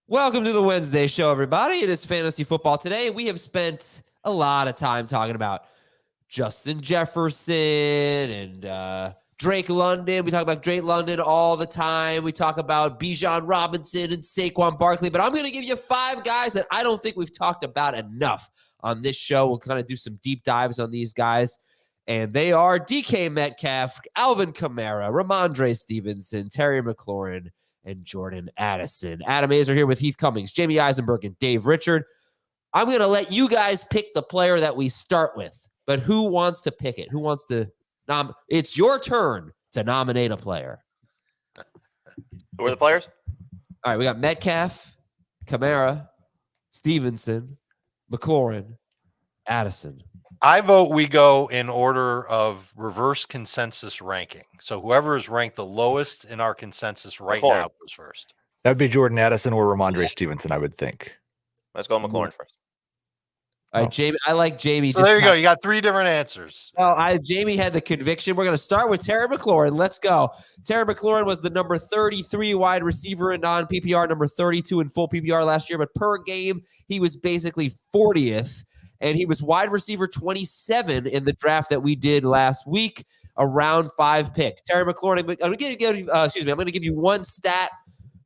Welcome to the Wednesday show, everybody. It is Fantasy Football Today. We have spent a lot of time talking about Justin Jefferson and Drake London. We talk about Drake London all the time. We talk about Bijan Robinson and Saquon Barkley. But I'm going to give you 5 guys that I don't think we've talked about enough on this show. We'll kind of do some deep dives on these guys. And they are DK Metcalf, Alvin Kamara, Rhamondre Stevenson, Terry McLaurin, and Jordan Addison. Adam Azer here with Heath Cummings, Jamie Eisenberg, and Dave Richard. I'm going to let you guys pick the player that we start with, but who wants to pick it? Who wants to It's your turn to nominate a player. Who are the players? All right, we got Metcalf, Kamara, Stevenson, McLaurin, Addison. I vote we go in order of reverse consensus ranking. So whoever is ranked the lowest in our consensus right now goes first. That would be Jordan Addison or Rhamondre Stevenson, I would think. Let's go McLaurin first. All right, Jamie. I like Jamie. So there you go. You got 3 different answers. Well, Jamie had the conviction. We're going to start with Terry McLaurin. Let's go. Terry McLaurin was the number 33 wide receiver in non-PPR, number 32 in full PPR last year. But per game, he was basically 40th. And he was wide receiver 27 in the draft that we did last week, a round 5 pick. Terry McLaurin, I'm going to give you one stat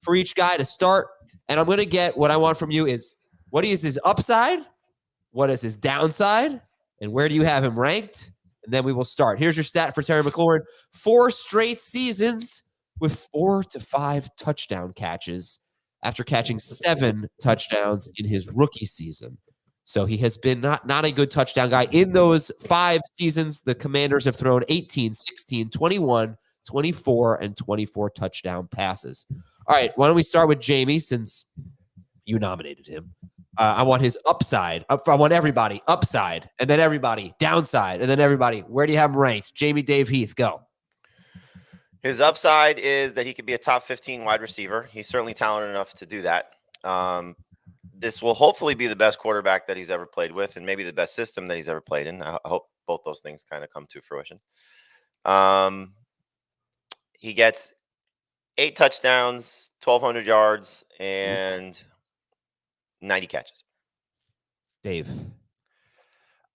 for each guy to start. And I'm going to get what I want from you is what is his upside, what is his downside, and where do you have him ranked? And then we will start. Here's your stat for Terry McLaurin. 4 straight seasons with 4 to 5 touchdown catches after catching 7 touchdowns in his rookie season. So he has been not a good touchdown guy. In those 5 seasons, the Commanders have thrown 18, 16, 21, 24, and 24 touchdown passes. All right, why don't we start with Jamie since you nominated him. I want his upside. I want everybody upside, and then everybody downside, and then everybody. Where do you have him ranked? Jamie, Dave, Heath, go. His upside is that he could be a top 15 wide receiver. He's certainly talented enough to do that. This will hopefully be the best quarterback that he's ever played with and maybe the best system that he's ever played in. I hope both those things kind of come to fruition. He gets 8 touchdowns, 1,200 yards, and 90 catches. Dave.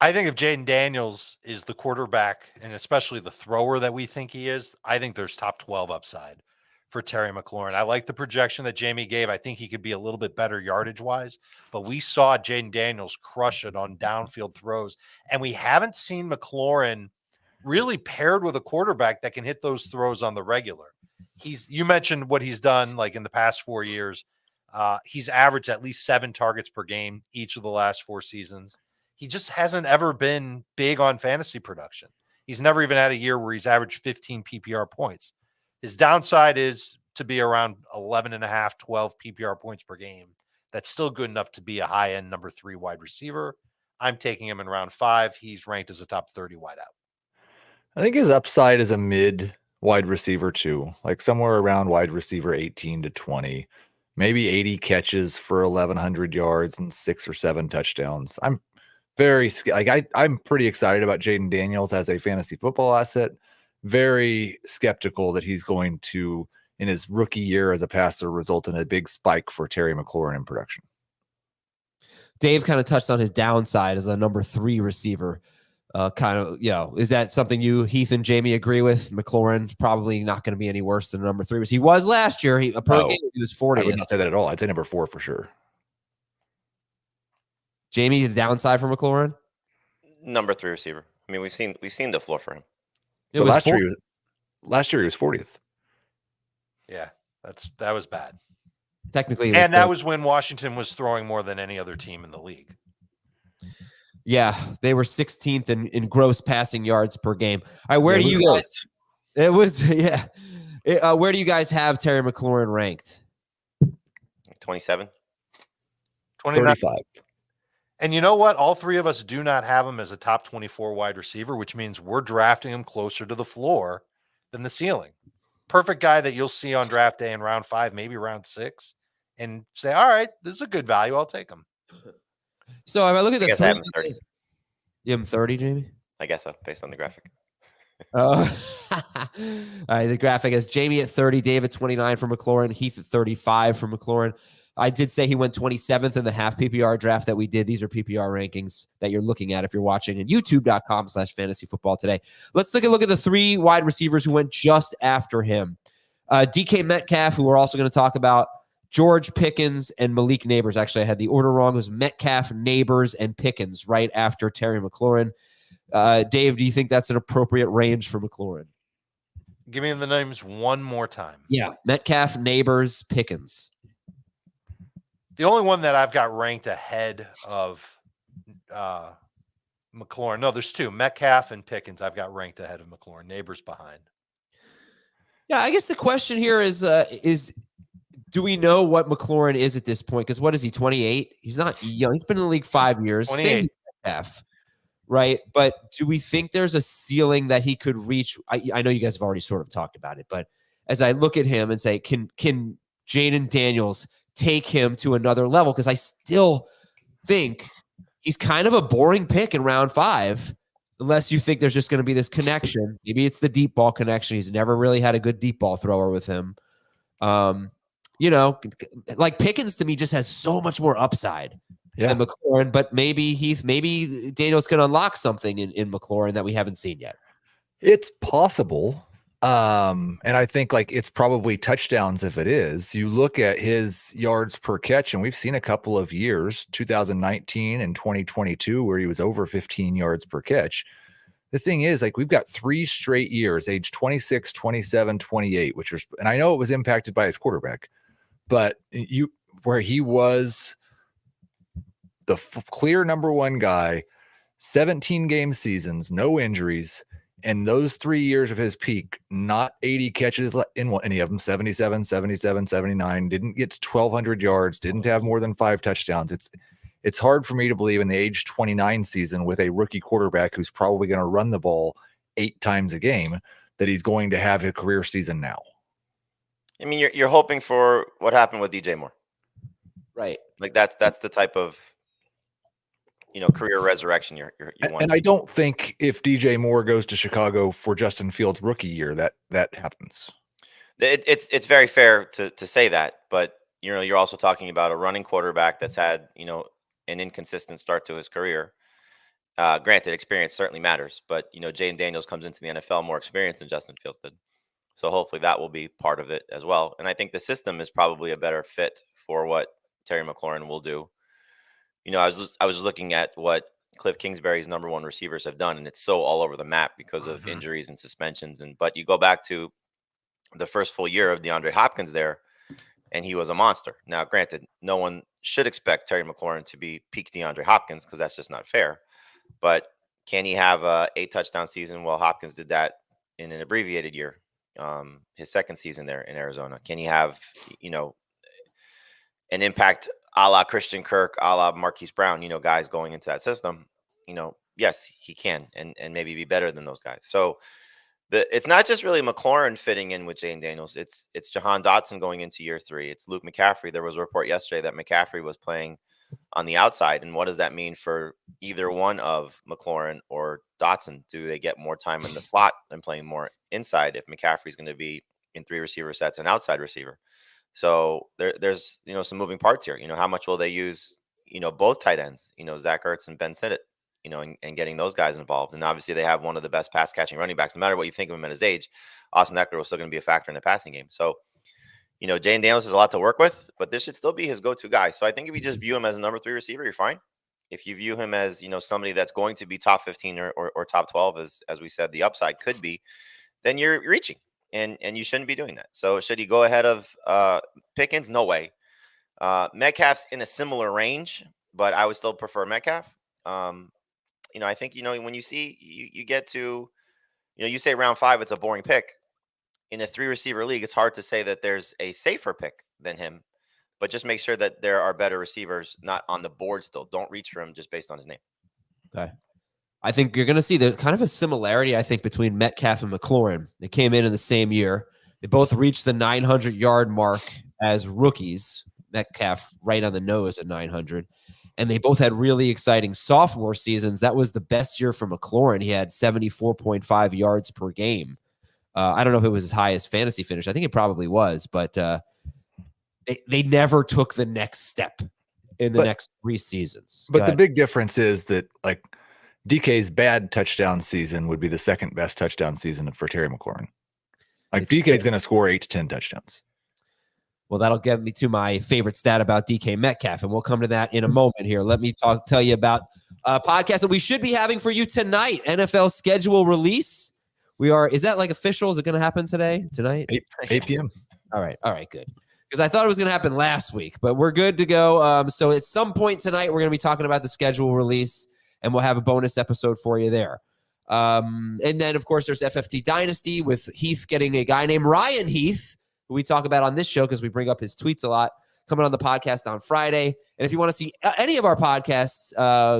I think if Jaden Daniels is the quarterback and especially the thrower that we think he is, I think there's top 12 upside for Terry McLaurin. I like the projection that Jamie gave. I think he could be a little bit better yardage wise, but we saw Jaden Daniels crush it on downfield throws. And we haven't seen McLaurin really paired with a quarterback that can hit those throws on the regular. You mentioned what he's done like in the past 4 years. He's averaged at least 7 targets per game each of the last 4 seasons. He just hasn't ever been big on fantasy production. He's never even had a year where he's averaged 15 PPR points. His downside is to be around 11.5, 12 PPR points per game. That's still good enough to be a high-end number 3 wide receiver. I'm taking him in round 5. He's ranked as a top 30 wideout. I think his upside is a mid wide receiver too, like somewhere around wide receiver 18 to 20, maybe 80 catches for 1,100 yards and 6 or 7 touchdowns. I'm pretty excited about Jaden Daniels as a fantasy football asset. Very skeptical that he's going to, in his rookie year as a passer, result in a big spike for Terry McLaurin in production. Dave kind of touched on his downside as a number 3 receiver. Is that something you, Heath and Jamie, agree with? McLaurin's probably not going to be any worse than number 3. He was last year. He was 40. I would not say that at all. I'd say number 4 for sure. Jamie, the downside for McLaurin? Number 3 receiver. I mean, we've seen the floor for him. Last year he was 40th. Yeah, that was bad. Technically, that was when Washington was throwing more than any other team in the league. Yeah, they were 16th in gross passing yards per game. All right, where do you guys? It was where do you guys have Terry McLaurin ranked? 27, 35. And you know what? All 3 of us do not have him as a top 24 wide receiver, which means we're drafting him closer to the floor than the ceiling. Perfect guy that you'll see on draft day in round 5, maybe round 6, and say, all right, this is a good value. I'll take him. So if I look at I have him 30. You have him 30, Jamie? I guess so, based on the graphic. All right, the graphic has Jamie at 30, Dave at 29 for McLaurin, Heath at 35 for McLaurin. I did say he went 27th in the half PPR draft that we did. These are PPR rankings that you're looking at if you're watching at youtube.com/fantasyfootball today. Let's take a look at the 3 wide receivers who went just after him. DK Metcalf, who we're also going to talk about, George Pickens, and Malik Neighbors. Actually, I had the order wrong. It was Metcalf, Neighbors, and Pickens right after Terry McLaurin. Dave, do you think that's an appropriate range for McLaurin? Give me the names one more time. Yeah, Metcalf, Neighbors, Pickens. The only one that I've got ranked ahead of McLaurin. No, there's 2. Metcalf and Pickens I've got ranked ahead of McLaurin. Neighbors behind. Yeah, I guess the question here is do we know what McLaurin is at this point? Because what is he, 28? He's not young. He's been in the league 5 years. 28. Same as Metcalf, right? But do we think there's a ceiling that he could reach? I know you guys have already sort of talked about it, but as I look at him and say, can Jaden Daniels take him to another level? Because I still think he's kind of a boring pick in round 5, unless you think there's just going to be this connection. Maybe it's the deep ball connection. He's never really had a good deep ball thrower with him. You know, like Pickens to me just has so much more upside than McLaurin, but maybe Daniels can unlock something in McLaurin that we haven't seen yet. It's possible. And I think like it's probably touchdowns if it is. You look at his yards per catch, and we've seen a couple of years, 2019 and 2022, where he was over 15 yards per catch. The thing is, like, we've got 3 straight years, age 26, 27, 28, and I know it was impacted by his quarterback, but where he was the clear number 1 guy, 17 game seasons, no injuries. And those 3 years of his peak, not 80 catches in any of them, 77, 77, 79, didn't get to 1,200 yards, didn't have more than 5 touchdowns. It's hard for me to believe in the age 29 season with a rookie quarterback who's probably going to run the ball 8 times a game that he's going to have a career season now. I mean, you're hoping for what happened with DJ Moore, right? Like that's the type of career resurrection you want. And I don't think if DJ Moore goes to Chicago for Justin Fields' rookie year that happens. It's very fair to say that, but you're also talking about a running quarterback that's had an inconsistent start to his career. Granted, experience certainly matters, but Jaden Daniels comes into the NFL more experienced than Justin Fields did. So hopefully that will be part of it as well. And I think the system is probably a better fit for what Terry McLaurin will do. I was looking at what Cliff Kingsbury's number 1 receivers have done, and it's so all over the map because of injuries and suspensions. But you go back to the first full year of DeAndre Hopkins there, and he was a monster. Now, granted, no one should expect Terry McLaurin to be peak DeAndre Hopkins because that's just not fair. But can he have a 8 touchdown season? Well, Hopkins did that in an abbreviated year. His second season there in Arizona. Can he have, an impact a la Christian Kirk, a la Marquise Brown, guys going into that system? Yes, he can, and maybe be better than those guys. So it's not just really McLaurin fitting in with Jaden Daniels. It's Jahan Dotson going into year 3. It's Luke McCaffrey. There was a report yesterday that McCaffrey was playing on the outside. And what does that mean for either one of McLaurin or Dotson? Do they get more time in the slot and playing more inside if McCaffrey's going to be in 3 receiver sets and outside receiver? So there's some moving parts here. How much will they use both tight ends? Zach Ertz and Ben Sinnott. And getting those guys involved. And obviously they have one of the best pass catching running backs. No matter what you think of him at his age, Austin Eckler was still going to be a factor in the passing game. So Jaden Daniels has a lot to work with, but this should still be his go-to guy. So I think if you just view him as a number 3 receiver, you're fine. If you view him as, somebody that's going to be top 15 or top 12, as we said, the upside could be, then you're reaching and you shouldn't be doing that. So should he go ahead of Pickens? No way. Metcalf's in a similar range, but I would still prefer Metcalf. I think, when you see, you get to, you say round 5, it's a boring pick. In a 3 receiver league, it's hard to say that there's a safer pick than him, but just make sure that there are better receivers not on the board still. Don't reach for him just based on his name. Okay. I think you're going to see kind of a similarity, I think, between Metcalf and McLaurin. They came in the same year. They both reached the 900-yard mark as rookies. Metcalf right on the nose at 900. And they both had really exciting sophomore seasons. That was the best year for McLaurin. He had 74.5 yards per game. I don't know if it was his highest fantasy finish. I think it probably was, but they never took the next step in the next 3 seasons. But the big difference is that like DK's bad touchdown season would be the second best touchdown season for Terry McLaurin. Like DK is going to score 8 to 10 touchdowns. Well, that'll get me to my favorite stat about DK Metcalf, and we'll come to that in a moment here. Let me tell you about a podcast that we should be having for you tonight, NFL schedule release. Is that like official? Is it going to happen tonight? 8 p.m. All right, good. Because I thought it was going to happen last week, but we're good to go. So at some point tonight, we're going to be talking about the schedule release, and we'll have a bonus episode for you there. And then, of course, there's FFT Dynasty with Heath getting a guy named Ryan Heath, who we talk about on this show because we bring up his tweets a lot, coming on the podcast on Friday. And if you want to see any of our podcasts,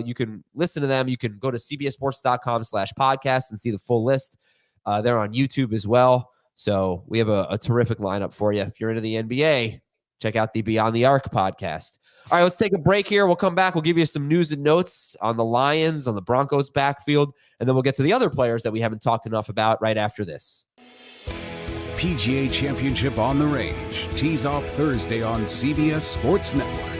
you can listen to them. You can go to cbsports.com/podcast and see the full list. They're on YouTube as well. So we have a terrific lineup for you. If you're into the NBA, check out the Beyond the Arc podcast. All right, let's take a break here. We'll come back. We'll give you some news and notes on the Lions, on the Broncos backfield, and then we'll get to the other players that we haven't talked enough about right after this. PGA Championship on the Range tees off Thursday on CBS Sports Network.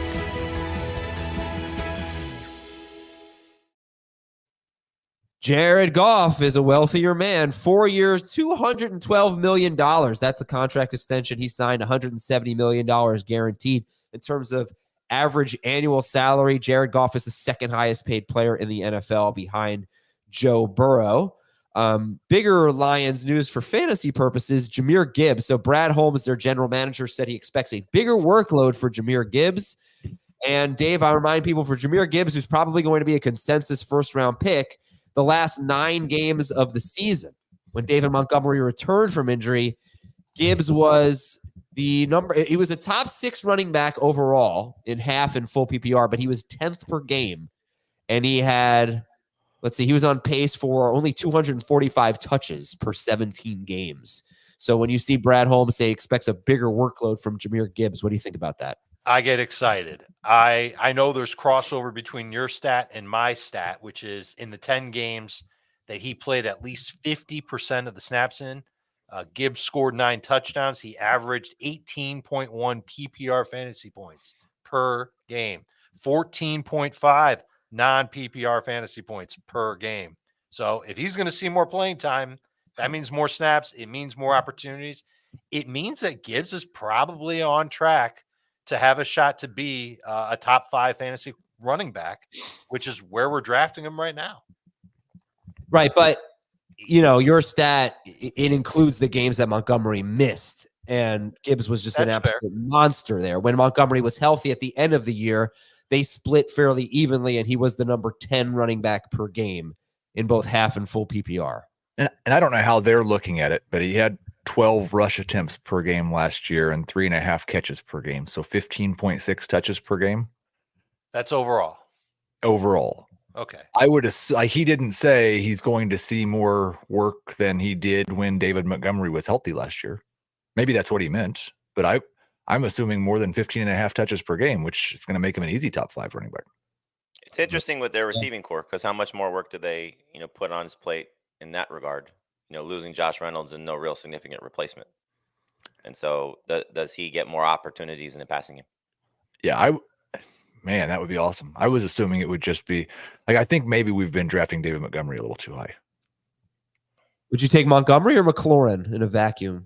Jared Goff is a wealthier man. 4 years, $212 million. That's a contract extension. He signed $170 million guaranteed. In terms of average annual salary, Jared Goff is the second highest paid player in the NFL behind Joe Burrow. Bigger Lions news for fantasy purposes, Jahmyr Gibbs. So Brad Holmes, their general manager, said he expects a bigger workload for Jahmyr Gibbs. And Dave, I remind people for Jahmyr Gibbs, who's probably going to be a consensus first-round pick, the last 9 games of the season, when David Montgomery returned from injury, Gibbs was he was a top 6 running back overall in half and full PPR, but he was 10th per game. And he had, he was on pace for only 245 touches per 17 games. So when you see Brad Holmes say he expects a bigger workload from Jahmyr Gibbs, what do you think about that? I get excited. I know there's crossover between your stat and my stat, which is in the 10 games that he played at least 50% of the snaps in. Gibbs scored 9 touchdowns. He averaged 18.1 PPR fantasy points per game, 14.5 non-PPR fantasy points per game. So if he's going to see more playing time, that means more snaps. It means more opportunities. It means that Gibbs is probably on track to have a shot to be a top 5 fantasy running back, which is where we're drafting him right now. Right. But, your stat, it includes the games that Montgomery missed. And Gibbs was just an absolute monster there. When Montgomery was healthy at the end of the year, they split fairly evenly, and he was the number 10 running back per game in both half and full PPR. And I don't know how they're looking at it, but he had 12 rush attempts per game last year and 3.5 catches per game. So 15.6 touches per game. That's overall. Okay. I would assume he didn't say he's going to see more work than he did when David Montgomery was healthy last year. Maybe that's what he meant, but I'm assuming more than 15.5 touches per game, which is going to make him an easy top 5 running back. It's interesting with their receiving core because how much more work do they, put on his plate in that regard? Losing Josh Reynolds and no real significant replacement. And so does he get more opportunities in the passing game? Yeah, man, that would be awesome. I was assuming it would just be I think maybe we've been drafting David Montgomery a little too high. Would you take Montgomery or McLaurin in a vacuum?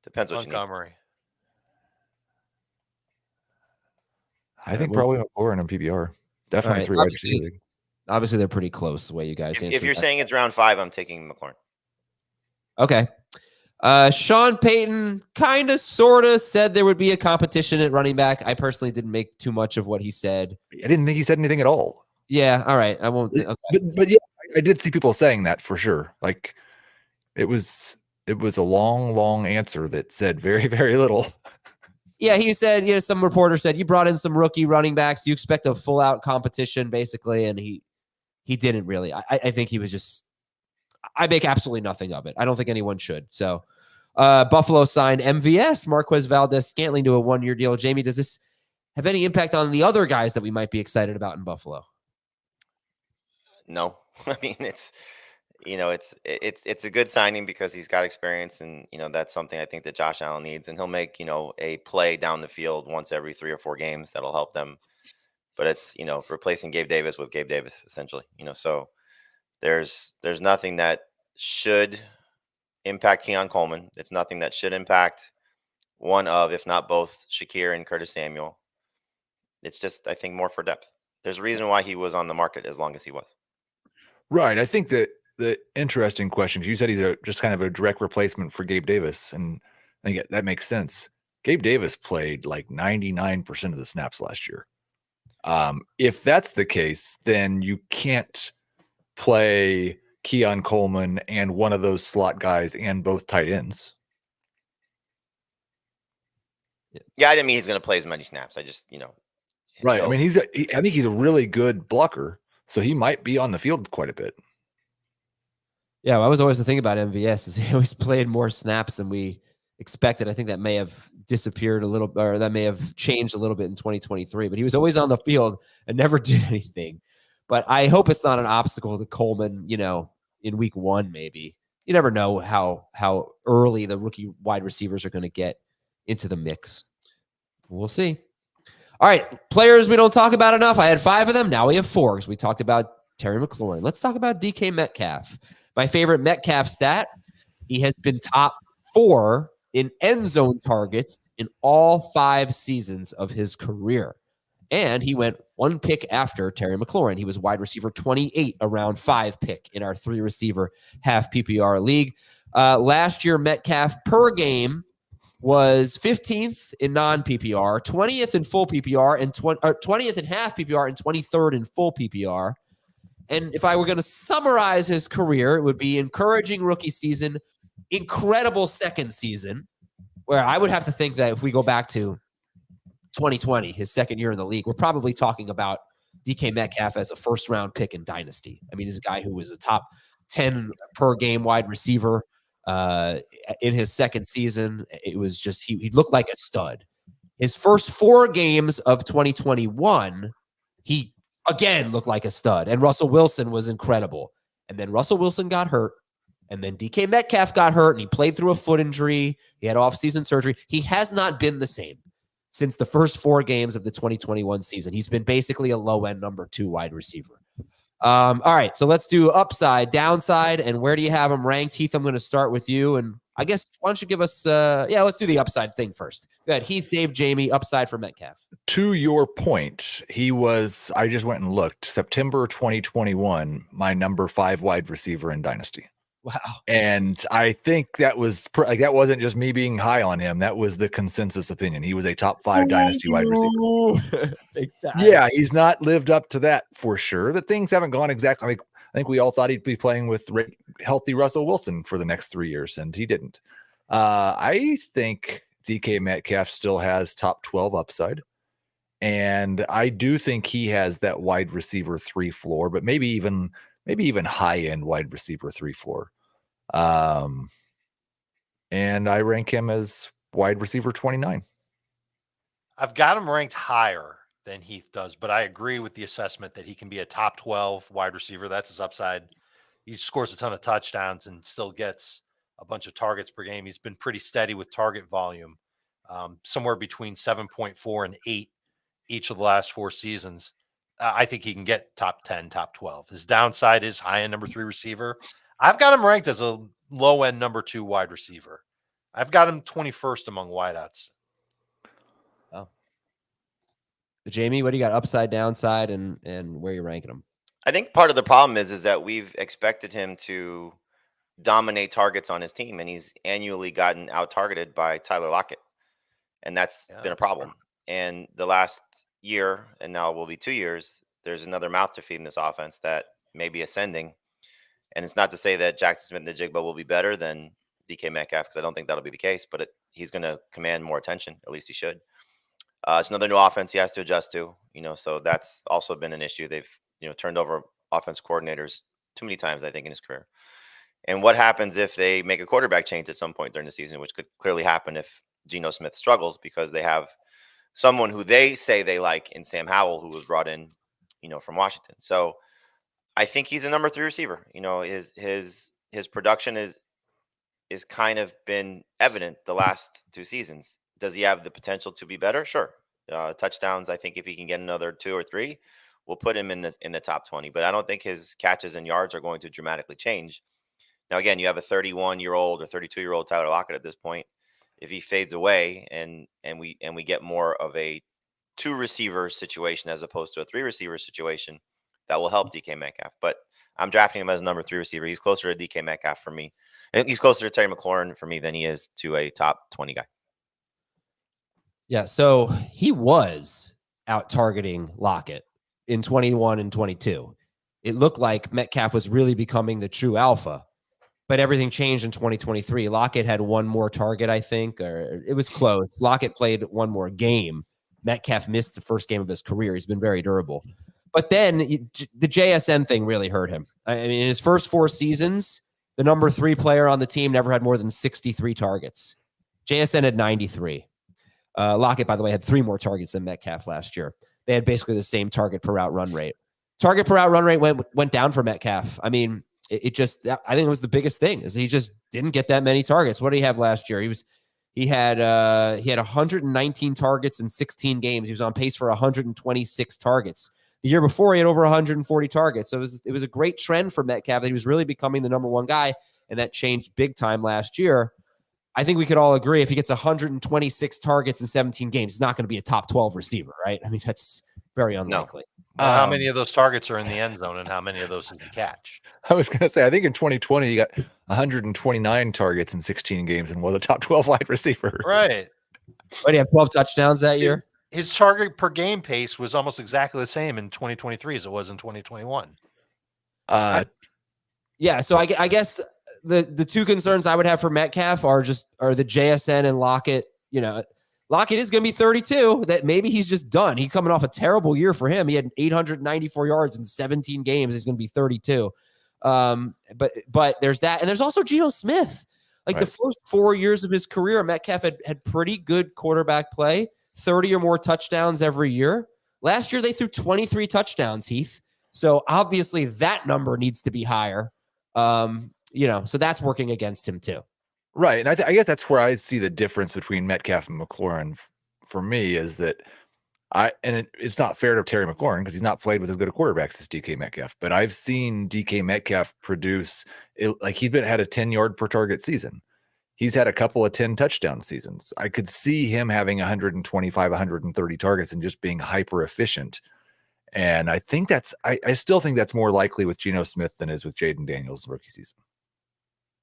Depends what Montgomery. I think probably McLaurin in PPR. Definitely right, 3 wide receivers. Obviously, they're pretty close the way you guys answer. If you're saying it's round 5, I'm taking McLaurin. Okay. Sean Payton kind of, sort of said there would be a competition at running back. I personally didn't make too much of what he said. I didn't think he said anything at all. Yeah. All right. I won't. Okay. But yeah, I did see people saying that for sure. Like it was a long answer that said very, very little. Yeah, he said, some reporter said, you brought in some rookie running backs. You expect a full out competition, basically. And he didn't really. I think he was just, I make absolutely nothing of it. I don't think anyone should. So Buffalo signed MVS, Marquez Valdez-Scantling, to a 1-year deal. Jamie, does this have any impact on the other guys that we might be excited about in Buffalo? No. I mean, it's, it's a good signing because he's got experience, and that's something I think that Josh Allen needs, and he'll make a play down the field once every 3 or 4 games that'll help them. But it's replacing Gabe Davis with Gabe Davis essentially. So there's nothing that should impact Keon Coleman. It's nothing that should impact one of, if not both, Shakir and Curtis Samuel. It's just, I think, more for depth. There's a reason why he was on the market as long as he was. Right. I think that the interesting question, you said he's just kind of a direct replacement for Gabe Davis, and I think that makes sense. Gabe Davis played like 99% of the snaps last year. If that's the case, then you can't play Keon Coleman and one of those slot guys and both tight ends. Yeah, I didn't mean he's going to play as many snaps. I just, right. I mean, I think he's a really good blocker, so he might be on the field quite a bit. Yeah, well, I was always the thing about MVS is he always played more snaps than we expected. I think that may have disappeared a little, or that may have changed a little bit in 2023. But he was always on the field and never did anything. But I hope it's not an obstacle to Coleman, in week 1 maybe. You never know how early the rookie wide receivers are going to get into the mix. We'll see. All right, players we don't talk about enough. I had 5 of them. Now we have 4 because we talked about Terry McLaurin. Let's talk about DK Metcalf. My favorite Metcalf stat, he has been top 4 in end zone targets in all 5 seasons of his career. And he went 1 pick after Terry McLaurin. He was wide receiver 28, around 5 pick in our 3 receiver half PPR league. Last year, Metcalf per game was 15th in non-PPR, 20th in full PPR, and 20th in half PPR, and 23rd in full PPR. And if I were going to summarize his career, it would be encouraging rookie season, incredible second season, where I would have to think that if we go back to 2020, his second year in the league, we're probably talking about DK Metcalf as a first-round pick in Dynasty. I mean, he's a guy who was a top 10 per game wide receiver in his second season. It was just, he looked like a stud. His first 4 games of 2021, he again looked like a stud. And Russell Wilson was incredible. And then Russell Wilson got hurt. And then DK Metcalf got hurt, and he played through a foot injury. He had off-season surgery. He has not been the same since the first 4 games of the 2021 season. He's been basically a low-end number 2 wide receiver. All right, so let's do upside, downside, and where do you have him ranked? Heath, I'm going to start with you, and I guess why don't you give us let's do the upside thing first. Go ahead, Heath, Dave, Jamie, upside for Metcalf. To your point, he was, I just went and looked, September 2021, my number 5 wide receiver in Dynasty. Wow. And I think that was that wasn't just me being high on him. That was the consensus opinion. He was a top 5 Dynasty wide receiver. Big time. Yeah, he's not lived up to that for sure. The things haven't gone exactly. I think we all thought he'd be playing with healthy Russell Wilson for the next 3 years, and he didn't. I think DK Metcalf still has top 12 upside. And I do think he has that wide receiver 3 floor, but maybe even high end wide receiver 3 floor. And I rank him as wide receiver 29. I've got him ranked higher than Heath does, but I agree with the assessment that he can be a top 12 wide receiver. That's his upside. He scores a ton of touchdowns and still gets a bunch of targets per game. He's been pretty steady with target volume, somewhere between 7.4 and 8 each of the last 4 seasons. I think he can get top 10, top 12. His downside is high end number 3 receiver. I've got him ranked as a low end number 2 wide receiver. I've got him 21st among wideouts. Oh, Jamie, what do you got? Upside, downside, and where you ranking him? I think part of the problem is that we've expected him to dominate targets on his team, and he's annually gotten out targeted by Tyler Lockett, and that's been a problem. And the last year, and now it will be 2 years, there's another mouth to feed in this offense that may be ascending. And it's not to say that Jackson Smith-Njigba will be better than DK Metcalf, because I don't think that'll be the case, but he's going to command more attention. At least he should. It's another new offense he has to adjust to, so that's also been an issue. They've, turned over offense coordinators too many times, I think, in his career. And what happens if they make a quarterback change at some point during the season, which could clearly happen if Geno Smith struggles, because they have someone who they say they like in Sam Howell, who was brought in, from Washington. So I think he's a number 3 receiver. You know, his production is kind of been evident the last 2 seasons. Does he have the potential to be better? Sure. Touchdowns, I think if he can get another 2 or 3, we'll put him in the top 20. But I don't think his catches and yards are going to dramatically change. Now, again, you have a 31-year-old or 32-year-old Tyler Lockett at this point. If he fades away and we get more of a 2 receiver situation as opposed to a 3 receiver situation, that will help DK Metcalf. But I'm drafting him as number 3 receiver. He's closer to DK Metcalf for me. I think he's closer to Terry McLaurin for me than he is to a top 20 guy. Yeah, so he was out targeting Lockett in 21 and 22. It looked like Metcalf was really becoming the true alpha, but everything changed in 2023. Lockett had one more target, I think, or it was close. Lockett played one more game. Metcalf missed the first game of his career. He's been very durable. But then the JSN thing really hurt him. I mean, in his first 4 seasons, the number 3 player on the team never had more than 63 targets. JSN had 93. Lockett, by the way, had 3 more targets than Metcalf last year. They had basically the same target per route run rate. Target per route run rate went down for Metcalf. I mean, it just, I think it was the biggest thing is he just didn't get that many targets. What did he have last year? He had 119 targets in 16 games. He was on pace for 126 targets. The year before, he had over 140 targets. So it was a great trend for Metcalf that he was really becoming the number 1 guy, and that changed big time last year. I think we could all agree if he gets 126 targets in 17 games, he's not going to be a top 12 receiver, right? I mean, that's very unlikely. No. How many of those targets are in the end zone, and how many of those did he catch? I was going to say, I think in 2020, he got 129 targets in 16 games and was a top 12 wide receiver. Right. But he had 12 touchdowns that year. His target per game pace was almost exactly the same in 2023 as it was in 2021. Yeah, so I guess the 2 concerns I would have for Metcalf are the JSN and Lockett. You know, Lockett is going to be 32. That maybe he's just done. He's coming off a terrible year for him. He had 894 yards in 17 games. He's going to be 32. But there's that, and there's also Geno Smith. Like the first 4 years of his career, Metcalf had pretty good quarterback play. 30 or more touchdowns every year. Last year, they threw 23 touchdowns, Heath. So obviously that number needs to be higher. So that's working against him too. Right. And I guess that's where I see the difference between Metcalf and McLaurin for me is that it's not fair to Terry McLaurin because he's not played with as good a quarterbacks as DK Metcalf, but I've seen DK Metcalf produce like he's had a 10-yard per target season. He's had a couple of 10 touchdown seasons. I could see him having 125, 130 targets and just being hyper efficient. And I think I still think that's more likely with Geno Smith than is with Jaden Daniels' rookie season.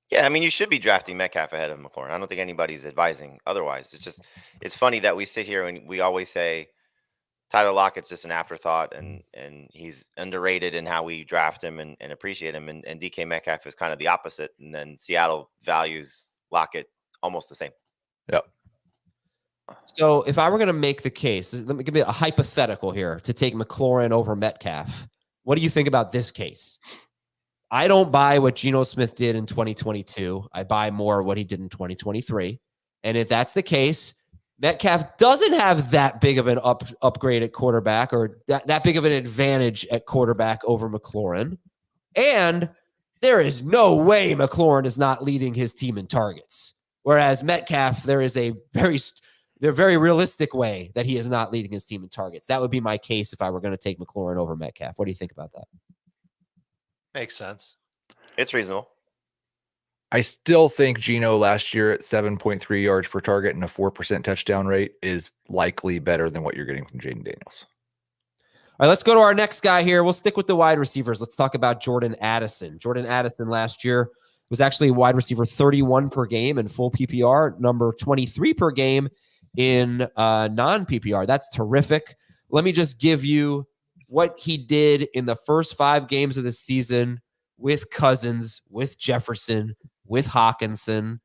Yeah, I mean, you should be drafting Metcalf ahead of McLaurin. I don't think anybody's advising otherwise. It's funny that we sit here and we always say Tyler Lockett's just an afterthought and he's underrated in how we draft him and appreciate him. And DK Metcalf is kind of the opposite. And then Seattle values Lockett almost the same. Yep. So if I were going to make the case, let me give you a hypothetical here to take McLaurin over Metcalf. What do you think about this case? I don't buy what Geno Smith did in 2022. I buy more what he did in 2023. And if that's the case, Metcalf doesn't have that big of an upgrade at quarterback or that big of an advantage at quarterback over McLaurin. And there is no way McLaurin is not leading his team in targets. Whereas Metcalf, there is a very realistic way that he is not leading his team in targets. That would be my case if I were going to take McLaurin over Metcalf. What do you think about that? Makes sense. It's reasonable. I still think Geno last year at 7.3 yards per target and a 4% touchdown rate is likely better than what you're getting from Jaden Daniels. All right, let's go to our next guy here. We'll stick with the wide receivers. Let's talk about Jordan Addison. Jordan Addison last year was actually a wide receiver 31 per game in full PPR, number 23 per game in non-PPR. That's terrific. Let me just give you what he did in the first 5 games of the season with Cousins, with Jefferson, with Hawkinson.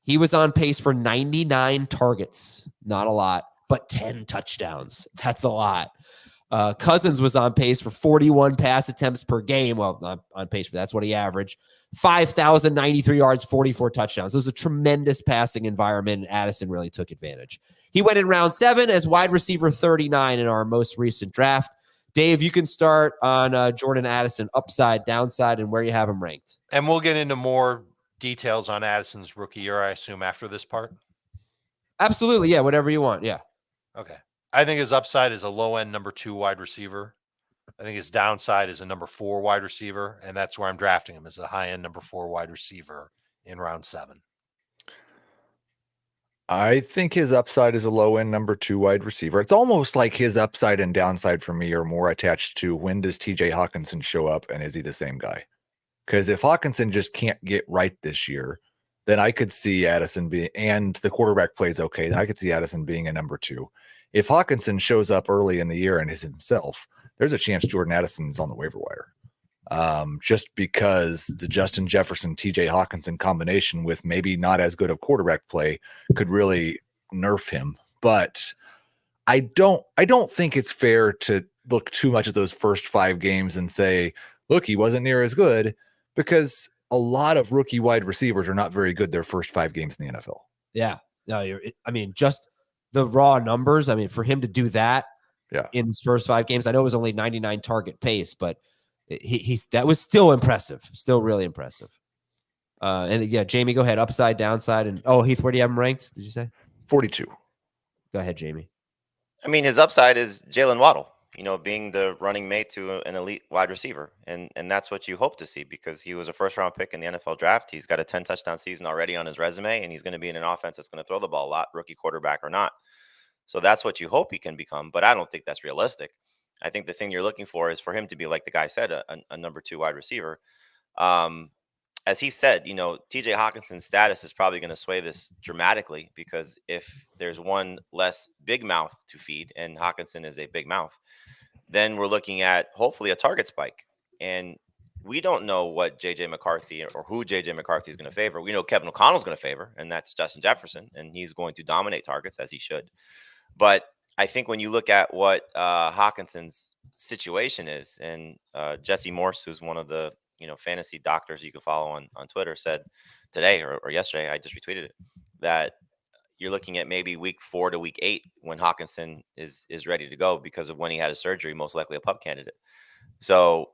He was on pace for 99 targets. Not a lot, but 10 touchdowns. That's a lot. Cousins was on pace for 41 pass attempts per game. Well, not on pace for that's what he averaged. 5,093 yards, 44 touchdowns. It was a tremendous passing environment, and Addison really took advantage. He went in round 7 as wide receiver 39 in our most recent draft. Dave, you can start on Jordan Addison, upside, downside, and where you have him ranked. And we'll get into more details on Addison's rookie year, I assume, after this part. Absolutely. Yeah. Whatever you want. Yeah. Okay. I think his upside is a low-end number 2 wide receiver. I think his downside is a number 4 wide receiver, and that's where I'm drafting him, as a high-end number 4 wide receiver in round 7. I think his upside is a low end number 2 wide receiver. It's almost like his upside and downside for me are more attached to when does TJ Hawkinson show up and is he the same guy? Because if Hawkinson just can't get right this year, then I could see Addison being, and the quarterback plays okay, then I could see Addison being a number 2. If Hawkinson shows up early in the year and is himself, there's a chance Jordan Addison's on the waiver wire. Just because the Justin Jefferson, TJ Hawkinson combination with maybe not as good of quarterback play could really nerf him. But I don't think it's fair to look too much at those first 5 games and say, look, he wasn't near as good, because a lot of rookie wide receivers are not very good their first 5 games in the NFL. Yeah. No, just the raw numbers. I mean, for him to do that in his first 5 games, I know it was only 99 target pace, but that was still impressive. Still really impressive. And yeah, Jamie, go ahead. Upside, downside. And Heath, where do you have him ranked? Did you say 42? Go ahead, Jamie. I mean, his upside is Jalen Waddle, being the running mate to an elite wide receiver. And that's what you hope to see, because he was a first round pick in the NFL draft. He's got a 10 touchdown season already on his resume, and he's going to be in an offense that's going to throw the ball a lot, rookie quarterback or not. So that's what you hope he can become. But I don't think that's realistic. I think the thing you're looking for is for him to be, like the guy said, a number 2 wide receiver. As he said, TJ Hawkinson's status is probably going to sway this dramatically, because if there's one less big mouth to feed, and Hawkinson is a big mouth, then we're looking at hopefully a target spike. And we don't know what JJ McCarthy or who JJ McCarthy is going to favor. We know Kevin O'Connell's going to favor, and that's Justin Jefferson, and he's going to dominate targets, as he should. But I think when you look at what Hawkinson's situation is, and Jesse Morse, who's one of the fantasy doctors you can follow on Twitter, said today or yesterday, I just retweeted it, that you're looking at maybe week 4 to week 8 when Hawkinson is ready to go, because of when he had his surgery, most likely a pup candidate. So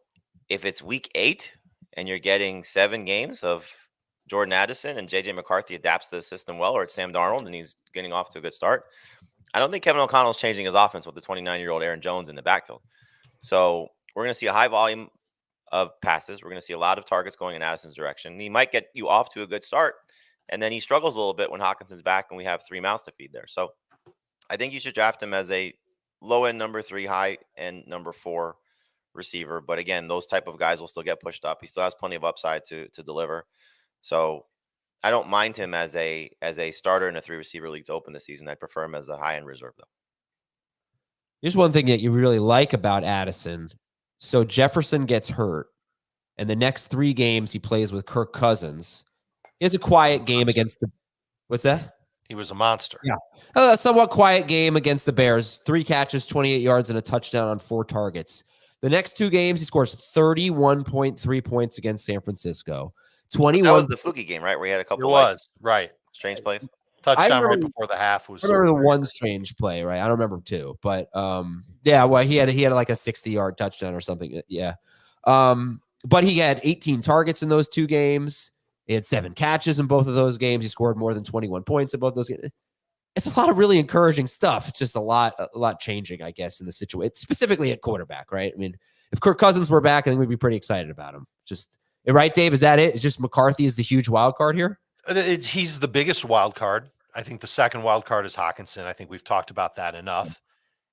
if it's week 8 and you're getting 7 games of Jordan Addison and JJ McCarthy adapts to the system well, or it's Sam Darnold and he's getting off to a good start, I don't think Kevin O'Connell is changing his offense with the 29-year-old Aaron Jones in the backfield. So we're going to see a high volume of passes. We're going to see a lot of targets going in Addison's direction. He might get you off to a good start, and then he struggles a little bit when Hawkinson's back and we have 3 mouths to feed there. So I think you should draft him as a low-end number 3, high-end number 4 receiver. But again, those type of guys will still get pushed up. He still has plenty of upside to deliver. So I don't mind him as a starter in a 3 receiver league to open the season. I prefer him as a high-end reserve, though. Here's one thing that you really like about Addison. So Jefferson gets hurt, and the next 3 games he plays with Kirk Cousins. He has a quiet game against the – what's that? He was a monster. Yeah. A somewhat quiet game against the Bears. 3 catches, 28 yards, and a touchdown on 4 targets. The next 2 games, he scores 31.3 points against San Francisco. 21. That was the fluky game, right? Where he had a couple right. strange plays. Touchdown right before the half was. I remember the one strange play, right? I don't remember 2, but he had like a 60-yard touchdown or something. Yeah. But he had 18 targets in those 2 games. He had 7 catches in both of those games. He scored more than 21 points in both those games. It's a lot of really encouraging stuff. It's just a lot changing, I guess, in the situation, specifically at quarterback, right? I mean, if Kirk Cousins were back, I think we'd be pretty excited about him. Just right, Dave? Is that it? It's just McCarthy is the huge wild card here? He's the biggest wild card. I think the second wild card is Hawkinson. I think we've talked about that enough.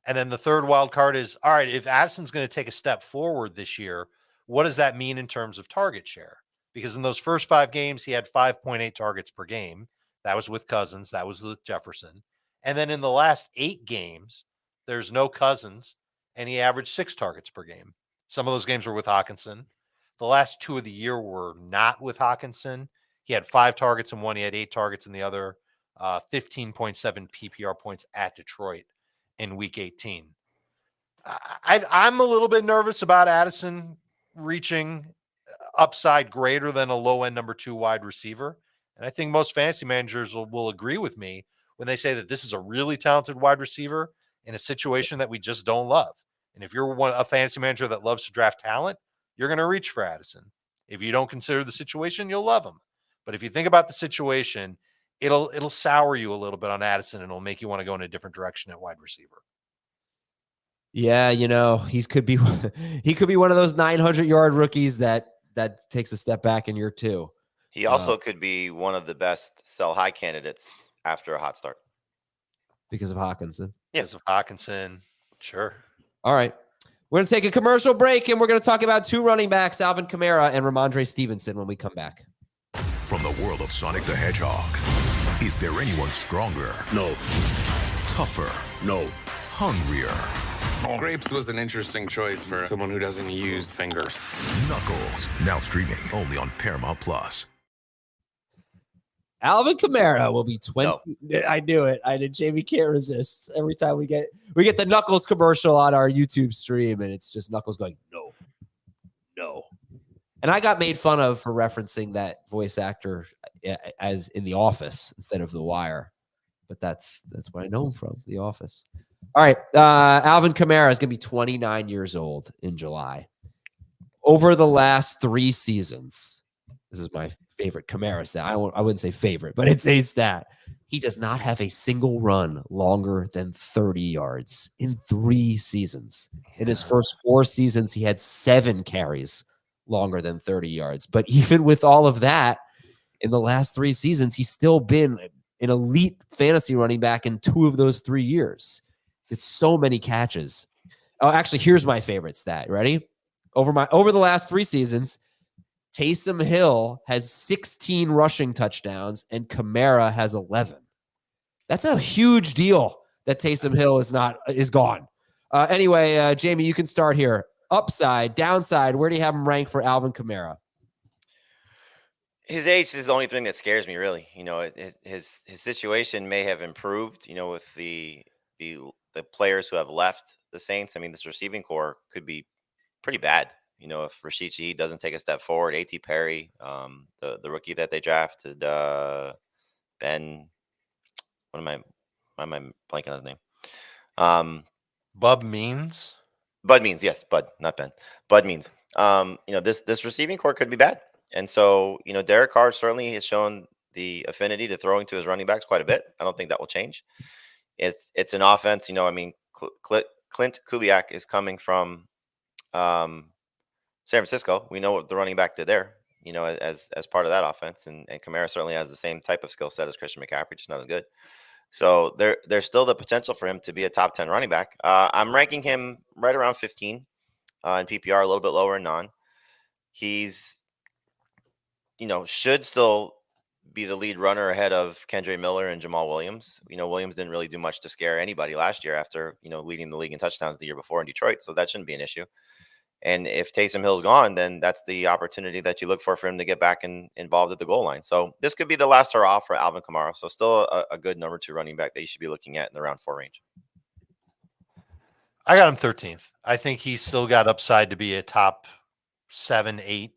And then the third wild card is, all right, if Addison's going to take a step forward this year, what does that mean in terms of target share? Because in those first 5 games, he had 5.8 targets per game. That was with Cousins. That was with Jefferson. And then in the last 8 games, there's no Cousins, and he averaged 6 targets per game. Some of those games were with Hawkinson. The last 2 of the year were not with Hawkinson. He had 5 targets in one. He had 8 targets in the other. 15.7 PPR points at Detroit in week 18. I'm a little bit nervous about Addison reaching upside greater than a low-end number 2 wide receiver. And I think most fantasy managers will agree with me when they say that this is a really talented wide receiver in a situation that we just don't love. And if you're a fantasy manager that loves to draft talent, you're going to reach for Addison. If you don't consider the situation, you'll love him. But if you think about the situation, it'll sour you a little bit on Addison, and it'll make you want to go in a different direction at wide receiver. Yeah, he could be one of those 900-yard rookies that takes a step back in year 2. He also could be one of the best sell high candidates after a hot start. Because of Hawkinson. Because of Hawkinson. Sure. All right. We're going to take a commercial break, and we're going to talk about 2 running backs, Alvin Kamara and Rhamondre Stevenson, when we come back. From the world of Sonic the Hedgehog, is there anyone stronger? No. Tougher? No. Hungrier? Grapes was an interesting choice for someone who doesn't use fingers. Knuckles, now streaming only on Paramount Plus. Alvin Kamara will be 20. No. I knew it. I did. Jamie can't resist. Every time we get the Knuckles commercial on our YouTube stream, and it's just Knuckles going, no. And I got made fun of for referencing that voice actor as in The Office instead of The Wire. But that's what I know him from, The Office. All right. Alvin Kamara is going to be 29 years old in July. Over the last 3 seasons, this is my favorite Kamara stat. I wouldn't say favorite, but it's a stat. He does not have a single run longer than 30 yards in 3 seasons. In his first 4 seasons, he had 7 carries longer than 30 yards. But even with all of that, in the last 3 seasons, he's still been an elite fantasy running back in 2 of those 3 years. It's so many catches. Oh, actually, here's my favorite stat. Ready? Over the last 3 seasons, Taysom Hill has 16 rushing touchdowns and Kamara has 11. That's a huge deal that Taysom Hill is gone. Anyway, Jamie, you can start here. Upside, downside, where do you have him ranked for Alvin Kamara? His age is the only thing that scares me, really. His situation may have improved, with the players who have left the Saints. I mean, this receiving core could be pretty bad. If Rashid Shaheed doesn't take a step forward, A.T. Perry, the rookie that they drafted, Ben, why am I blanking on his name? Bud Means, yes, Bud, not Ben. Bud Means. This receiving core could be bad. And so, Derek Carr certainly has shown the affinity to throwing to his running backs quite a bit. I don't think that will change. It's an offense, Clint Kubiak is coming from San Francisco. We know what the running back did there, as part of that offense. And Kamara certainly has the same type of skill set as Christian McCaffrey, just not as good. So there's still the potential for him to be a top 10 running back. I'm ranking him right around 15 in PPR, a little bit lower in non. He's, should still be the lead runner ahead of Kendre Miller and Jamal Williams. Williams didn't really do much to scare anybody last year after, leading the league in touchdowns the year before in Detroit. So that shouldn't be an issue. And if Taysom Hill's gone, then that's the opportunity that you look for him to get back involved at the goal line. So this could be the last hurrah for Alvin Kamara. So still a good number 2 running back that you should be looking at in the round 4 range. I got him 13th. I think he's still got upside to be a top 7, 8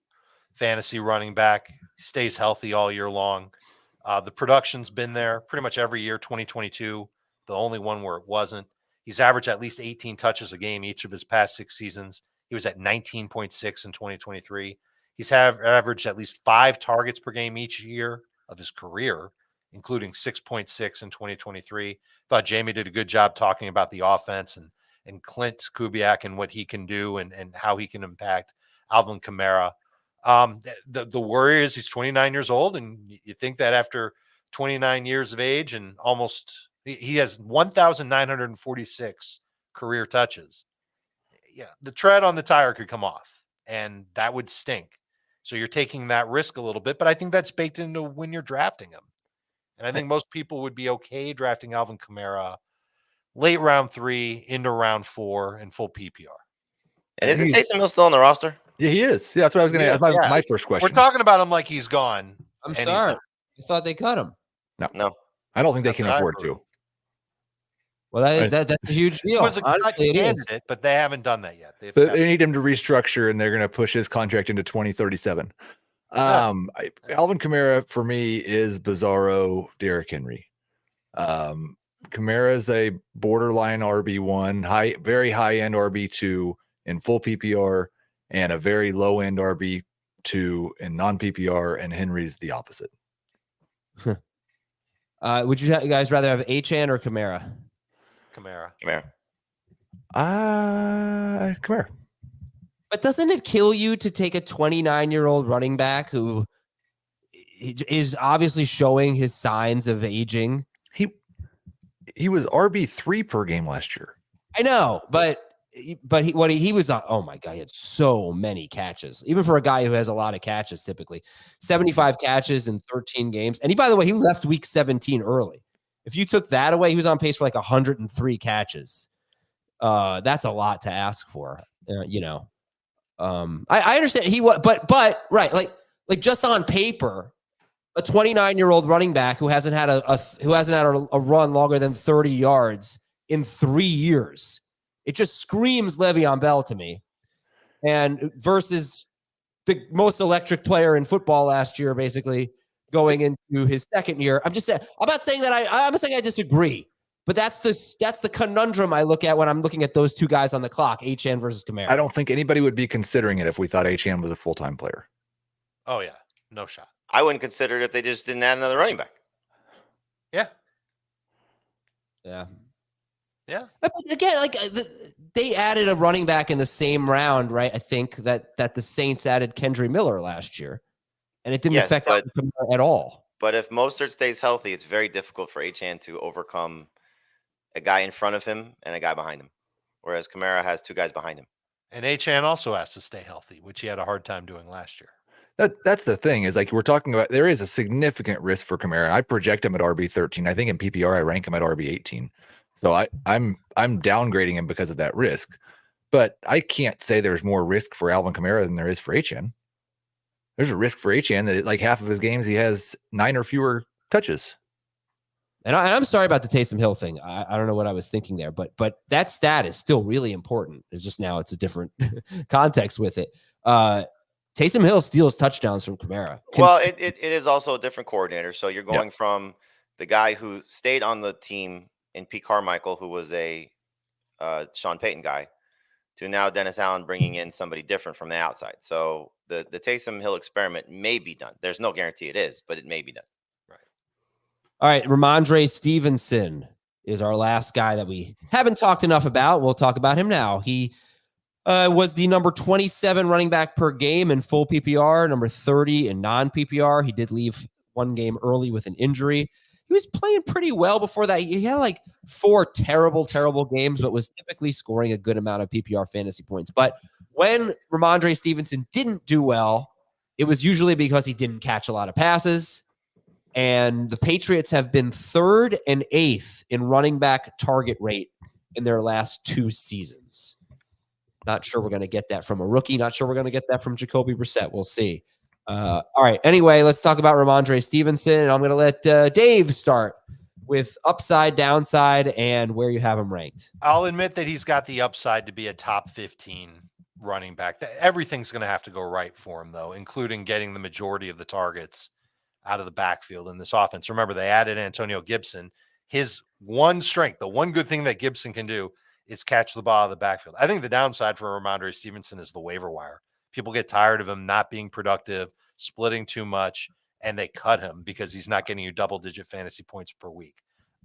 fantasy running back. He stays healthy all year long. The production's been there pretty much every year. 2022, the only one where it wasn't. He's averaged at least 18 touches a game each of his past 6 seasons. He was at 19.6 in 2023. He's averaged at least 5 targets per game each year of his career, including 6.6 in 2023. Thought Jamie did a good job talking about the offense and Clint Kubiak and what he can do and how he can impact Alvin Kamara. The worry is he's 29 years old, and you think that after 29 years of age and he has 1,946 career touches. Yeah, the tread on the tire could come off, and that would stink. So you're taking that risk a little bit, but I think that's baked into when you're drafting him. And I think most people would be okay drafting Alvin Kamara late round 3 into round 4 in full PPR. And isn't Taysom Hill still on the roster? Yeah, he is. Yeah, that's what I was going to ask. My first question. We're talking about him like he's gone. I'm sorry. I thought they cut him. No. I don't think they can afford to. Well, that's a huge deal. It was a candidate, but they haven't done that yet. They need him to restructure, and they're going to push his contract into 2037. Alvin Kamara, for me, is bizarro Derrick Henry. Kamara is a borderline RB1, very high end RB2 in full PPR, and a very low end RB2 in non PPR, and Henry's the opposite. Would you guys rather have Achane or Kamara? Kamara. Kamara. But doesn't it kill you to take a 29-year-old running back who is obviously showing his signs of aging? He was RB3 per game last year. I know, but he was oh my God, he had so many catches. Even for a guy who has a lot of catches, typically 75 catches in 13 games. And by the way, he left week 17 early. If you took that away, he was on pace for like 103 catches. That's a lot to ask for, I understand but right, like just on paper, a 29-year-old running back who hasn't had a run longer than 30 yards in 3 years, it just screams Le'Veon Bell to me. And versus the most electric player in football last year, basically going into his second year. I'm not saying that I'm saying I disagree. But that's the conundrum I look at when I'm looking at those two guys on the clock, Achane versus Kamara. I don't think anybody would be considering it if we thought Achane was a full-time player. Oh, yeah. No shot. I wouldn't consider it if they just didn't add another running back. Yeah. But again, they added a running back in the same round, right? I think that the Saints added Kendry Miller last year, and it didn't affect Kamara at all. But if Mostert stays healthy, it's very difficult for Achane to overcome a guy in front of him and a guy behind him, whereas Kamara has two guys behind him. And Achane also has to stay healthy, which he had a hard time doing last year. That's the thing, is like we're talking about, there is a significant risk for Kamara. I project him at RB13. I think in PPR I rank him at RB18. So I'm downgrading him because of that risk. But I can't say there's more risk for Alvin Kamara than there is for Achane. There's a risk for Achane that like half of his games he has 9 or fewer touches. And I'm sorry about the Taysom Hill thing. I don't know what I was thinking there, but that stat is still really important. It's just now it's a different context with it. Taysom Hill steals touchdowns from Kamara. Well, it is also a different coordinator. So you're going from the guy who stayed on the team in Pete Carmichael, who was a Sean Payton guy, to now Dennis Allen bringing in somebody different from the outside. So the Taysom Hill experiment may be done. There's no guarantee it is, but it may be done. Right. All right. Rhamondre Stevenson is our last guy that we haven't talked enough about. We'll talk about him now. He was the number 27 running back per game in full PPR, number 30 in non-PPR. He did leave one game early with an injury. He was playing pretty well before that. He had like 4 terrible games, but was typically scoring a good amount of PPR fantasy points. But when Rhamondre Stevenson didn't do well, it was usually because he didn't catch a lot of passes. And the Patriots have been 3rd and 8th in running back target rate in their last 2 seasons. Not sure we're going to get that from a rookie. Not sure we're going to get that from Jacoby Brissett. We'll see. All right. Anyway, let's talk about Rhamondre Stevenson. I'm going to let Dave start with upside, downside, and where you have him ranked. I'll admit that he's got the upside to be a top 15 running back. Everything's going to have to go right for him, though, including getting the majority of the targets out of the backfield in this offense. Remember, they added Antonio Gibson. His one strength, the one good thing that Gibson can do, is catch the ball out of the backfield. I think the downside for Rhamondre Stevenson is the waiver wire. People get tired of him not being productive, splitting too much, and they cut him because he's not getting you double-digit fantasy points per week.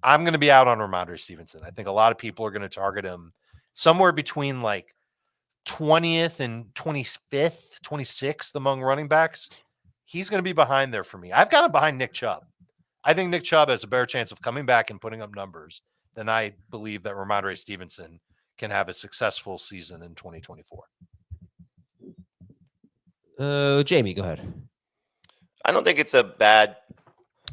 I'm going to be out on Rhamondre Stevenson. I think a lot of people are going to target him somewhere between like 20th and 25th, 26th among running backs. He's going to be behind there for me. I've got him behind Nick Chubb. I think Nick Chubb has a better chance of coming back and putting up numbers than I believe that Rhamondre Stevenson can have a successful season in 2024. Jamie, go ahead. I don't think it's a bad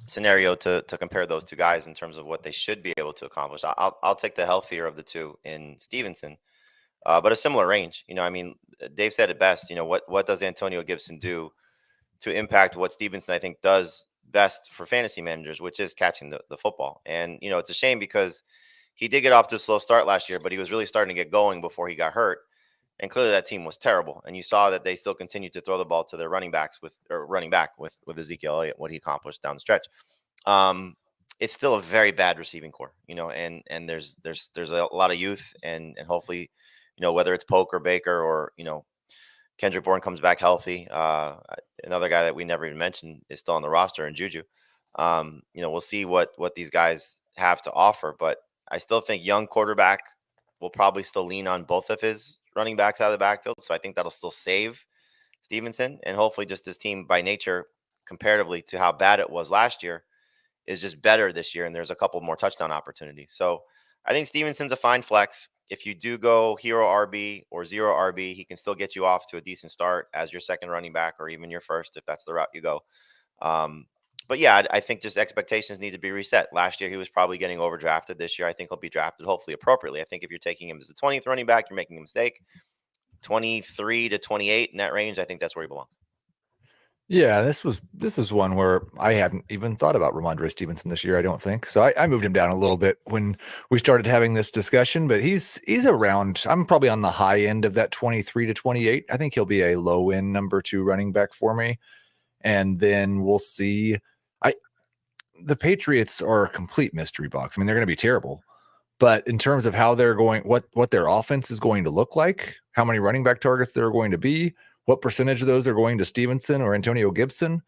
scenario to compare those two guys in terms of what they should be able to accomplish. I'll take the healthier of the two in Stevenson, but a similar range. I mean, Dave said it best. What does Antonio Gibson do to impact what Stevenson, I think, does best for fantasy managers, which is catching the football. And, it's a shame because he did get off to a slow start last year, but he was really starting to get going before he got hurt. And clearly that team was terrible. And you saw that they still continued to throw the ball to their running back with Ezekiel Elliott, what he accomplished down the stretch. it's still a very bad receiving core, and there's a lot of youth, and hopefully, whether it's Polk or Baker or, Kendrick Bourne comes back healthy. Another guy that we never even mentioned is still on the roster, and Juju. We'll see what these guys have to offer, but I still think young quarterback will probably still lean on both of his running backs out of the backfield. So I think that'll still save Stevenson, and hopefully just his team by nature, comparatively to how bad it was last year, is just better this year. And there's a couple more touchdown opportunities. So I think Stevenson's a fine flex. If you do go hero RB or zero RB, he can still get you off to a decent start as your second running back, or even your first, if that's the route you go. But yeah, I think just expectations need to be reset. Last year, he was probably getting overdrafted. This year, I think he'll be drafted hopefully appropriately. I think if you're taking him as the 20th running back, you're making a mistake. 23 to 28 in that range, I think that's where he belongs. Yeah, this is one where I hadn't even thought about Rhamondre Stevenson this year, I don't think. So I moved him down a little bit when we started having this discussion, but he's around, I'm probably on the high end of that 23 to 28. I think he'll be a low end number 2 running back for me. And then we'll see. The Patriots are a complete mystery box. I mean, they're going to be terrible, but in terms of how they're going, what their offense is going to look like, how many running back targets there are going to be, what percentage of those are going to Stevenson or Antonio Gibson,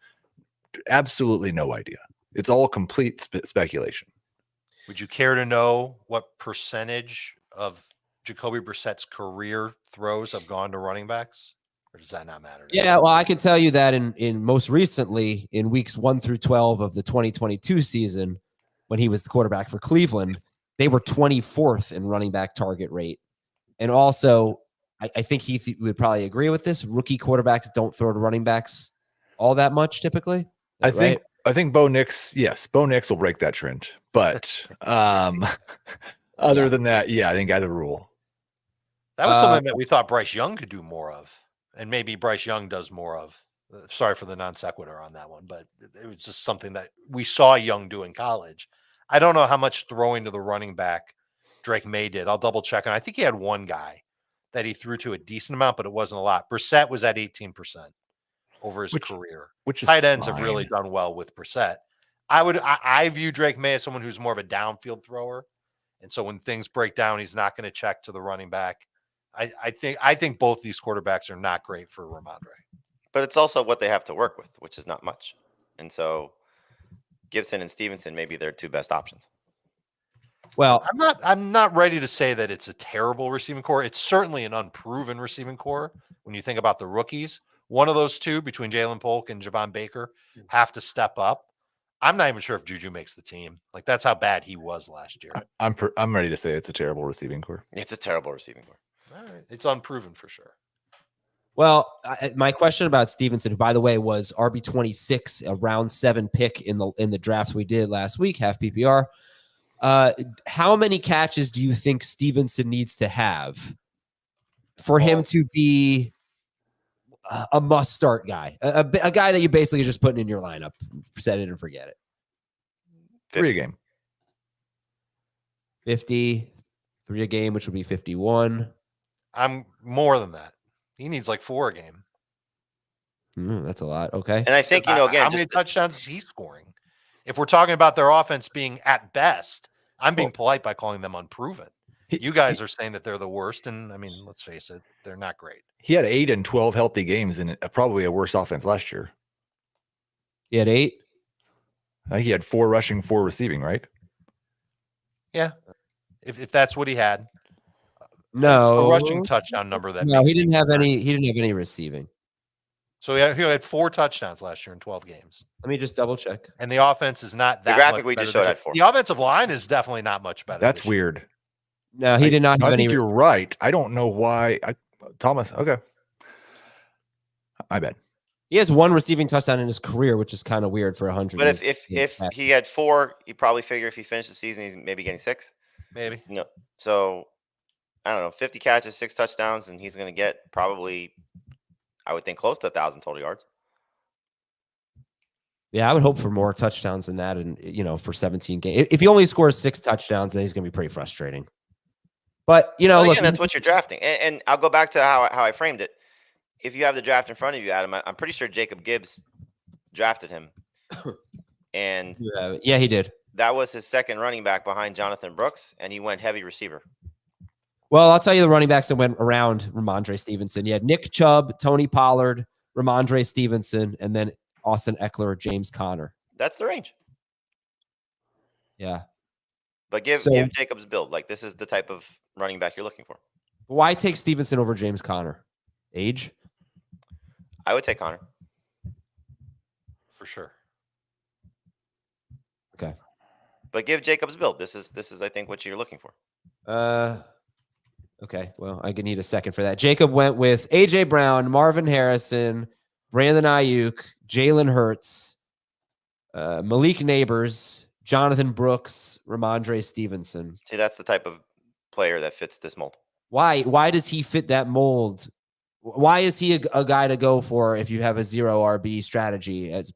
absolutely no idea. It's all complete speculation. Would you care to know what percentage of Jacoby Brissett's career throws have gone to running backs? Or does that not matter? Yeah, well, I can tell you that in most recently, in weeks 1 through 12 of the 2022 season, when he was the quarterback for Cleveland, they were 24th in running back target rate. And also, I think Heath would probably agree with this. Rookie quarterbacks don't throw to running backs all that much typically. I think Bo Nix, yes, Bo Nix will break that trend. But other than that, yeah, I think as a rule. That was something that we thought Bryce Young could do more of. And maybe Bryce Young does more of. Sorry for the non sequitur on that one, but it was just something that we saw Young do in college. I don't know how much throwing to the running back Drake May did. I'll double check. And I think he had one guy that he threw to a decent amount, but it wasn't a lot. Brissett was at 18% over his career. Which is tight ends fine. have really done well with Brissett. I view Drake May as someone who's more of a downfield thrower. And so when things break down, he's not going to check to the running back. I think both these quarterbacks are not great for Rhamondre. But it's also what they have to work with, which is not much. And so Gibson and Stevenson may be their 2 best options. Well, I'm not ready to say that it's a terrible receiving core. It's certainly an unproven receiving core. When you think about the rookies, one of those 2 between Jalen Polk and Javon Baker have to step up. I'm not even sure if Juju makes the team. Like, that's how bad he was last year. I'm ready to say it's a terrible receiving core. It's a terrible receiving core. All right. It's unproven for sure. well, my question about Stevenson, who, by the way, was RB26, a round 7 pick in the draft we did last week, half PPR. How many catches do you think Stevenson needs to have for him to be a must-start guy, a guy that you basically just putting in your lineup, set it and forget it? 3 a game. 50, 3 a game, which would be 51. I'm more than that. He needs like 4 a game. That's a lot. Okay. And I think, again, how many touchdowns is he scoring? If we're talking about their offense being at best, I'm being polite by calling them unproven. You guys are saying that they're the worst. And I mean, let's face it, they're not great. He had 8 and 12 healthy games and probably a worse offense last year. He had 8. I think he had 4 rushing, 4 receiving, right? Yeah. If that's what he had. No, it's the rushing touchdown number that. No, he didn't have any. He didn't have any receiving. So he had 4 touchdowns last year in 12 games. Let me just double check. And the offense is not that. The graphic much we better just showed than- had 4. The offensive line is definitely not much better. That's this year. weird. No, he did not have I any. think you're right. I don't know why. Thomas, okay. I bet. He has 1 receiving touchdown in his career, which is kind of weird for 100. But if he had 4, you probably figure if he finished the season, he's maybe getting 6. Maybe. No. So I don't know, 50 catches, 6 touchdowns, and he's going to get probably, I would think, close to 1,000 total yards. Yeah, I would hope for more touchdowns than that, and for 17 games. If he only scores 6 touchdowns, then he's going to be pretty frustrating. But Well, look, again, that's what you're drafting, and I'll go back to how I framed it. If you have the draft in front of you, Adam, I'm pretty sure Jacob Gibbs drafted him, and yeah, he did. That was his second running back behind Jonathan Brooks, and he went heavy receiver. Well, I'll tell you the running backs that went around Rhamondre Stevenson. You had Nick Chubb, Tony Pollard, Rhamondre Stevenson, and then Austin Eckler, James Conner. That's the range. Yeah. But give Jacobs build. Like, this is the type of running back you're looking for. Why take Stevenson over James Conner? Age? I would take Conner. For sure. Okay. But give Jacobs build. This is I think what you're looking for. Okay. Well, I need a second for that. Jacob went with AJ Brown, Marvin Harrison, Brandon Ayuk, Jalen Hurts, Malik Neighbors, Jonathan Brooks, Rhamondre Stevenson. See, that's the type of player that fits this mold. Why does he fit that mold? Why is he a guy to go for if you have a 0 RB strategy as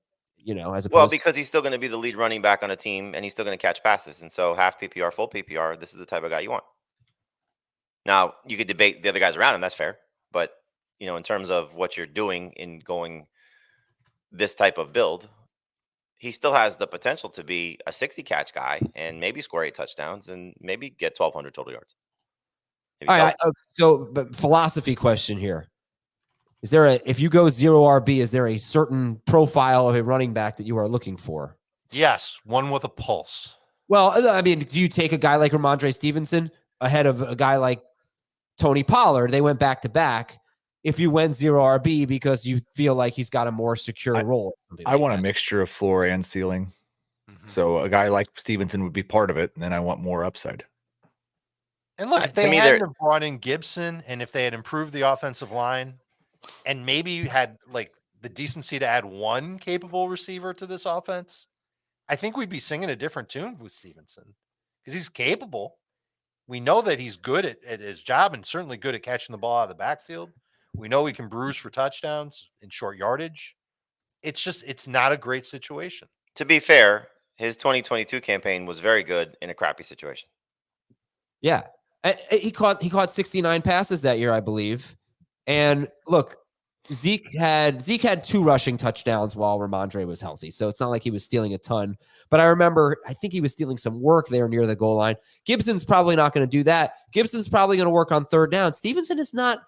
because he's still going to be the lead running back on a team and he's still going to catch passes. And so half PPR, full PPR, this is the type of guy you want. Now, you could debate the other guys around him. That's fair. But, in terms of what you're doing in going this type of build, he still has the potential to be a 60 catch guy and maybe score 8 touchdowns and maybe get 1,200 total yards. All right. But philosophy question here. Is there if you go 0 RB, is there a certain profile of a running back that you are looking for? Yes. One with a pulse. Well, I mean, do you take a guy like Rhamondre Stevenson ahead of a guy like Tony Pollard? They went back to back. If you went 0 RB because you feel like he's got a more secure role. I want a mixture of floor and ceiling. Mm-hmm. So a guy like Stevenson would be part of it, and then I want more upside. And look, if they hadn't have brought in Gibson and if they had improved the offensive line and maybe you had like the decency to add one capable receiver to this offense, I think we'd be singing a different tune with Stevenson because he's capable. We know that he's good at his job and certainly good at catching the ball out of the backfield. We know he can bruise for touchdowns in short yardage. It's not a great situation. To be fair, his 2022 campaign was very good in a crappy situation. Yeah. He caught 69 passes that year, I believe. And look, Zeke had 2 rushing touchdowns while Rhamondre was healthy. So it's not like he was stealing a ton. But I think he was stealing some work there near the goal line. Gibson's probably not going to do that. Gibson's probably going to work on third down. Stevenson is not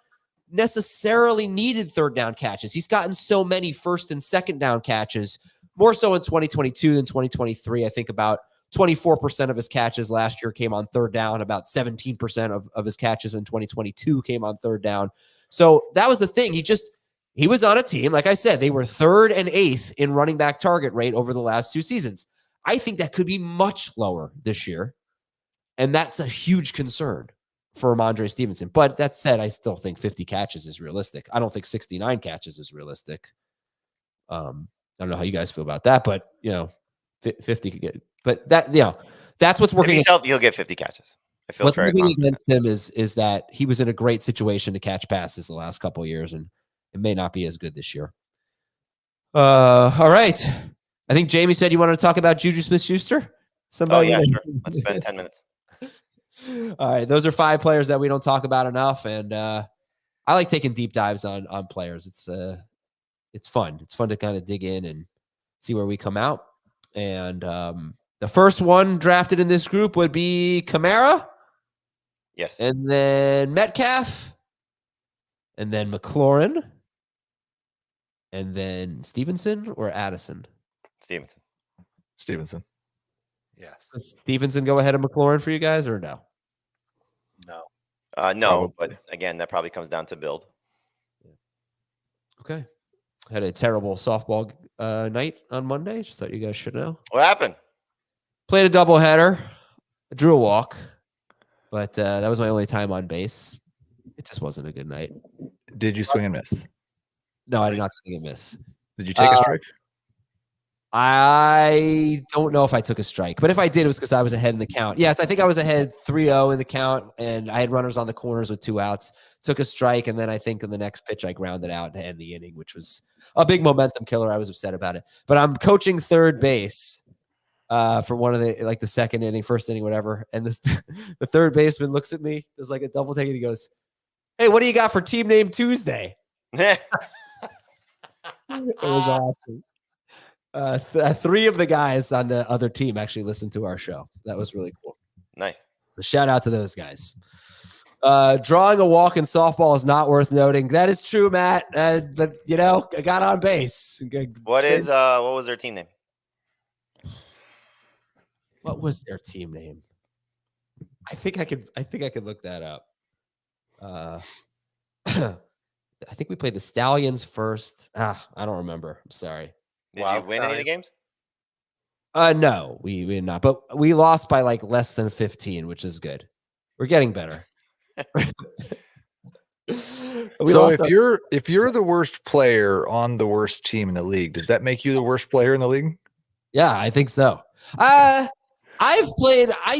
necessarily needed third down catches. He's gotten so many first and second down catches, more so in 2022 than 2023. I think about 24% of his catches last year came on third down. About 17% of his catches in 2022 came on third down. So that was the thing. He was on a team. Like I said, they were 3rd and 8th in running back target rate over the last 2 seasons. I think that could be much lower this year. And that's a huge concern for Rhamondre Stevenson. But that said, I still think 50 catches is realistic. I don't think 69 catches is realistic. I don't know how you guys feel about that, but 50 could get, but that's what's working. If he's healthy, he'll get 50 catches. I feel what's very working confident against him is that he was in a great situation to catch passes the last couple of years, and it may not be as good this year. All right. I think Jamie said you wanted to talk about Juju Smith-Schuster. Somebody? Oh, yeah, sure. Let's spend 10 minutes. All right. Those are 5 players that we don't talk about enough. And I like taking deep dives on players. It's fun. It's fun to kind of dig in and see where we come out. And the first one drafted in this group would be Kamara. Yes. And then Metcalf. And then McLaurin. And then Stevenson or Addison? Stevenson. Yes. Does Stevenson go ahead of McLaurin for you guys or no? No. No, but again, that probably comes down to build. Okay. Had a terrible softball night on Monday. Just thought you guys should know. What happened? Played a doubleheader. Drew a walk. But that was my only time on base. It just wasn't a good night. Did you swing and miss? No, I did not swing and miss. Did you take a strike? I don't know if I took a strike, but if I did, it was because I was ahead in the count. Yes, I think I was ahead 3-0 in the count, and I had runners on the corners with 2 outs. Took a strike, and then I think in the next pitch, I grounded out to end the inning, which was a big momentum killer. I was upset about it. But I'm coaching third base for one of the second inning, first inning, whatever. And the third baseman looks at me, does like a double take, and he goes, "Hey, what do you got for team name Tuesday?" It was awesome. Three of the guys on the other team actually listened to our show. That was really cool. Nice. Shout out to those guys. Drawing a walk in softball is not worth noting. That is true, Matt. But I got on base. What was their team name? What was their team name? I think I could look that up. I think we played the Stallions first. I don't remember. I'm sorry. Did you win any of the games? No, we did not. But we lost by like less than 15, which is good. We're getting better. So if you're the worst player on the worst team in the league, does that make you the worst player in the league? Yeah, I think so. I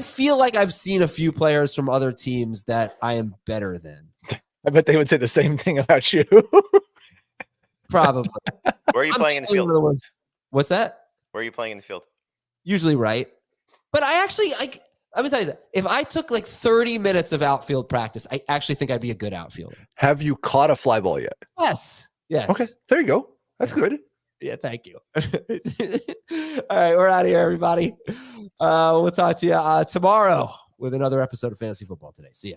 feel like I've seen a few players from other teams that I am better than. I bet they would say the same thing about you. Probably. Where are you playing in the field? What's that? Where are you playing in the field? Usually right. But I actually like. Let me tell you that if I took like 30 minutes of outfield practice, I actually think I'd be a good outfielder. Have you caught a fly ball yet? Yes. Okay. There you go. That's good. Yeah. Thank you. All right. We're out of here, everybody. We'll talk to you tomorrow with another episode of Fantasy Football Today. See ya.